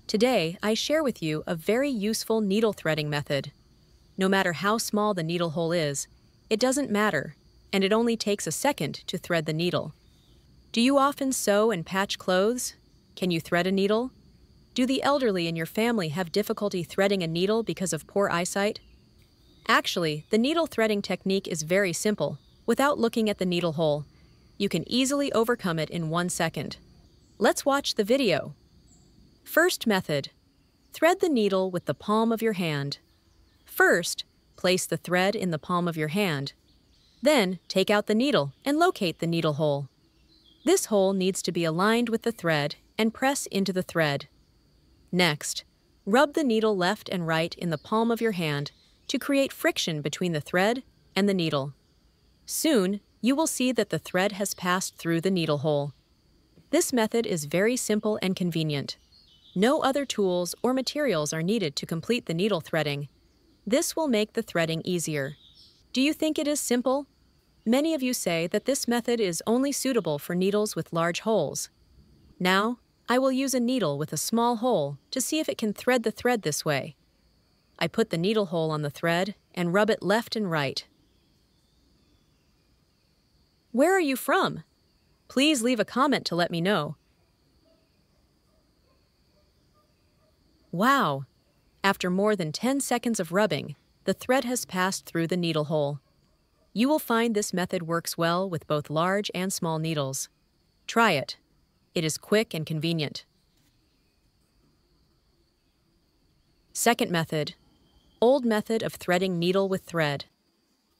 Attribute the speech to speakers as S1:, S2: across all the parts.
S1: Today, I share with you a very useful needle threading method. No matter how small the needle hole is, it doesn't matter, and it only takes a second to thread the needle. Do you often sew and patch clothes? Can you thread a needle? Do the elderly in your family have difficulty threading a needle because of poor eyesight? Actually, the needle threading technique is very simple. Without looking at the needle hole, you can easily overcome it in 1 second. Let's watch the video. First method. Thread the needle with the palm of your hand. First, place the thread in the palm of your hand. Then, take out the needle and locate the needle hole. This hole needs to be aligned with the thread and press into the thread. Next, rub the needle left and right in the palm of your hand to create friction between the thread and the needle. Soon, you will see that the thread has passed through the needle hole. This method is very simple and convenient. No other tools or materials are needed to complete the needle threading. This will make the threading easier. Do you think it is simple? Many of you say that this method is only suitable for needles with large holes. Now, I will use a needle with a small hole to see if it can thread the thread this way. I put the needle hole on the thread and rub it left and right. Where are you from? Please leave a comment to let me know. Wow! After more than 10 seconds of rubbing, the thread has passed through the needle hole. You will find this method works well with both large and small needles. Try it. It is quick and convenient. Second method. Old method of threading needle with thread.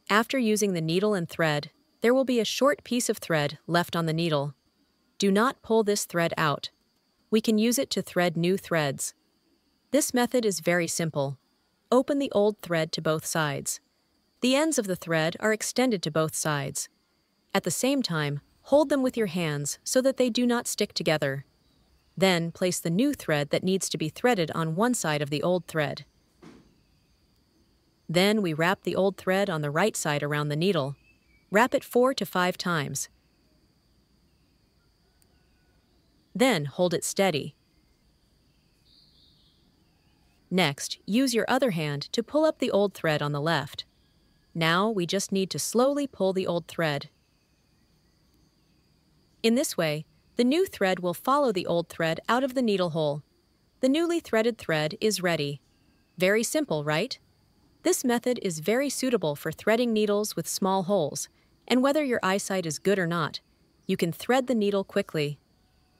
S1: After using the needle and thread, there will be a short piece of thread left on the needle. Do not pull this thread out. We can use it to thread new threads. This method is very simple. Open the old thread to both sides. The ends of the thread are extended to both sides. At the same time, hold them with your hands so that they do not stick together. Then place the new thread that needs to be threaded on one side of the old thread. Then we wrap the old thread on the right side around the needle. Wrap it 4 to 5 times. Then hold it steady. Next, use your other hand to pull up the old thread on the left. Now we just need to slowly pull the old thread. In this way, the new thread will follow the old thread out of the needle hole. The newly threaded thread is ready. Very simple, right? This method is very suitable for threading needles with small holes, and whether your eyesight is good or not, you can thread the needle quickly.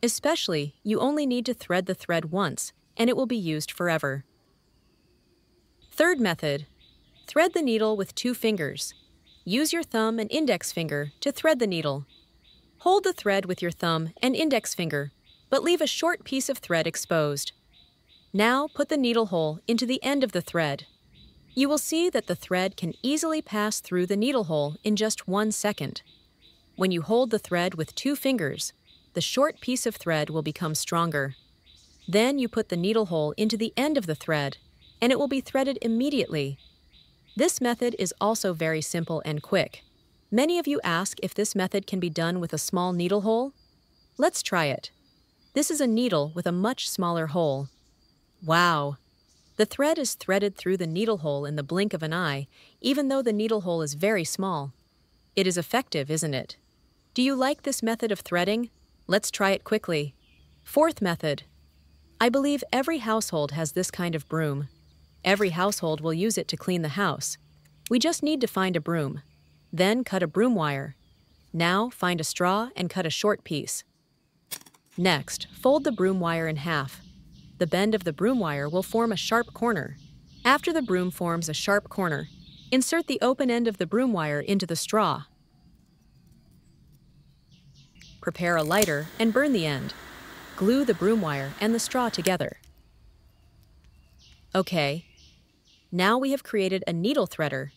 S1: Especially, you only need to thread the thread once, and it will be used forever. Third method. Thread the needle with 2 fingers. Use your thumb and index finger to thread the needle. Hold the thread with your thumb and index finger, but leave a short piece of thread exposed. Now put the needle hole into the end of the thread. You will see that the thread can easily pass through the needle hole in just 1 second. When you hold the thread with 2 fingers, the short piece of thread will become stronger. Then you put the needle hole into the end of the thread, and it will be threaded immediately. This method is also very simple and quick. Many of you ask if this method can be done with a small needle hole. Let's try it. This is a needle with a much smaller hole. Wow! The thread is threaded through the needle hole in the blink of an eye, even though the needle hole is very small. It is effective, isn't it? Do you like this method of threading? Let's try it quickly. Fourth method. I believe every household has this kind of broom. Every household will use it to clean the house. We just need to find a broom. Then cut a broom wire. Now find a straw and cut a short piece. Next, fold the broom wire in half. The bend of the broom wire will form a sharp corner. After the broom forms a sharp corner, insert the open end of the broom wire into the straw. Prepare a lighter and burn the end. Glue the broom wire and the straw together. Okay. Now we have created a needle threader.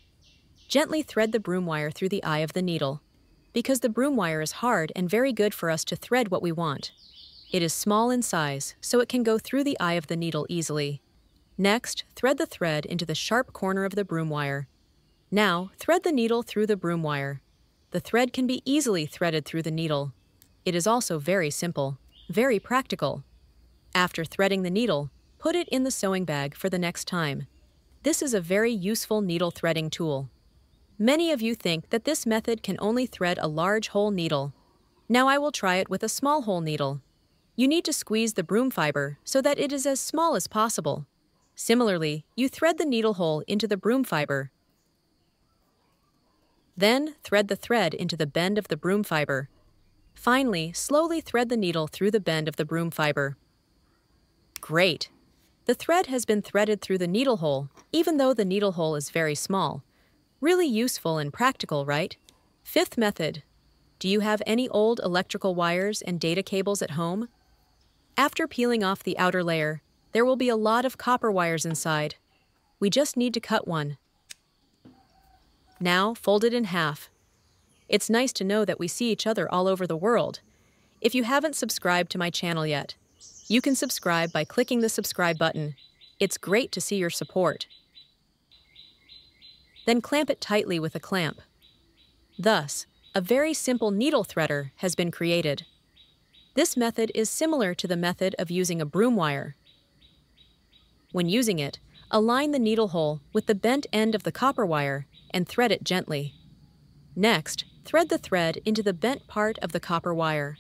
S1: Gently thread the broom wire through the eye of the needle. Because the broom wire is hard and very good for us to thread what we want. It is small in size, so it can go through the eye of the needle easily. Next, thread the thread into the sharp corner of the broom wire. Now, thread the needle through the broom wire. The thread can be easily threaded through the needle. It is also very simple, very practical. After threading the needle, put it in the sewing bag for the next time. This is a very useful needle threading tool. Many of you think that this method can only thread a large hole needle. Now I will try it with a small hole needle. You need to squeeze the broom fiber so that it is as small as possible. Similarly, you thread the needle hole into the broom fiber. Then, thread the thread into the bend of the broom fiber. Finally, slowly thread the needle through the bend of the broom fiber. Great! The thread has been threaded through the needle hole, even though the needle hole is very small. Really useful and practical, right? Fifth method. Do you have any old electrical wires and data cables at home? After peeling off the outer layer, there will be a lot of copper wires inside. We just need to cut one. Now, fold it in half. It's nice to know that we see each other all over the world. If you haven't subscribed to my channel yet, you can subscribe by clicking the subscribe button. It's great to see your support. Then clamp it tightly with a clamp. Thus, a very simple needle threader has been created. This method is similar to the method of using a broom wire. When using it, align the needle hole with the bent end of the copper wire and thread it gently. Next, thread the thread into the bent part of the copper wire.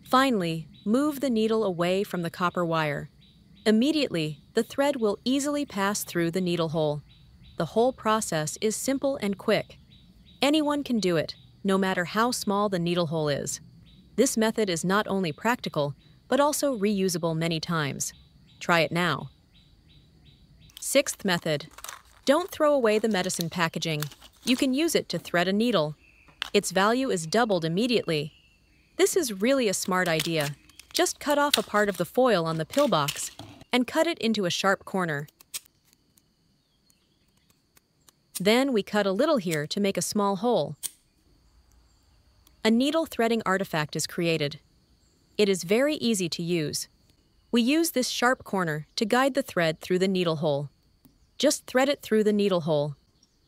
S1: Finally, move the needle away from the copper wire. Immediately, the thread will easily pass through the needle hole. The whole process is simple and quick. Anyone can do it, no matter how small the needle hole is. This method is not only practical, but also reusable many times. Try it now. Sixth method. Don't throw away the medicine packaging. You can use it to thread a needle. Its value is doubled immediately. This is really a smart idea. Just cut off a part of the foil on the pill box and cut it into a sharp corner. Then we cut a little here to make a small hole. A needle threading artifact is created. It is very easy to use. We use this sharp corner to guide the thread through the needle hole. Just thread it through the needle hole.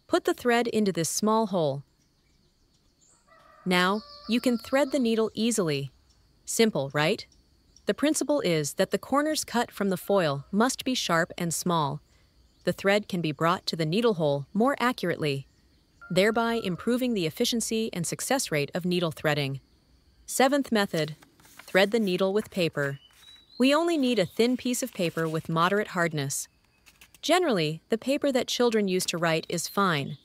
S1: Put the thread into this small hole. Now, you can thread the needle easily. Simple, right? The principle is that the corners cut from the foil must be sharp and small. The thread can be brought to the needle hole more accurately, thereby improving the efficiency and success rate of needle threading. Seventh method. Thread the needle with paper. We only need a thin piece of paper with moderate hardness. Generally, the paper that children use to write is fine.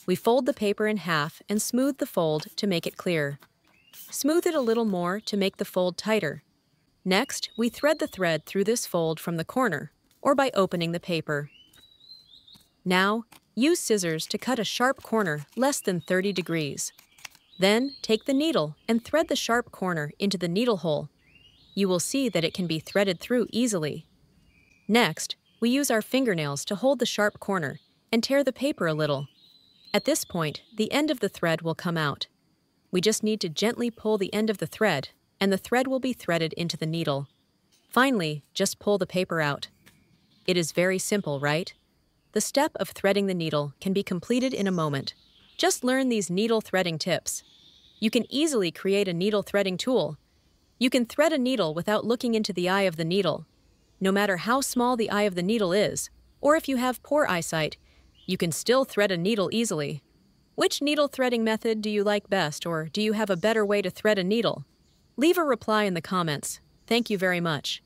S1: We fold the paper in half and smooth the fold to make it clear. Smooth it a little more to make the fold tighter. Next, we thread the thread through this fold from the corner, or by opening the paper. Now, use scissors to cut a sharp corner less than 30 degrees. Then, take the needle and thread the sharp corner into the needle hole. You will see that it can be threaded through easily. Next, we use our fingernails to hold the sharp corner and tear the paper a little. At this point, the end of the thread will come out. We just need to gently pull the end of the thread, and the thread will be threaded into the needle. Finally, just pull the paper out. It is very simple, right? The step of threading the needle can be completed in a moment. Just learn these needle threading tips. You can easily create a needle threading tool. You can thread a needle without looking into the eye of the needle. No matter how small the eye of the needle is, or if you have poor eyesight, you can still thread a needle easily. Which needle threading method do you like best, or do you have a better way to thread a needle? Leave a reply in the comments. Thank you very much.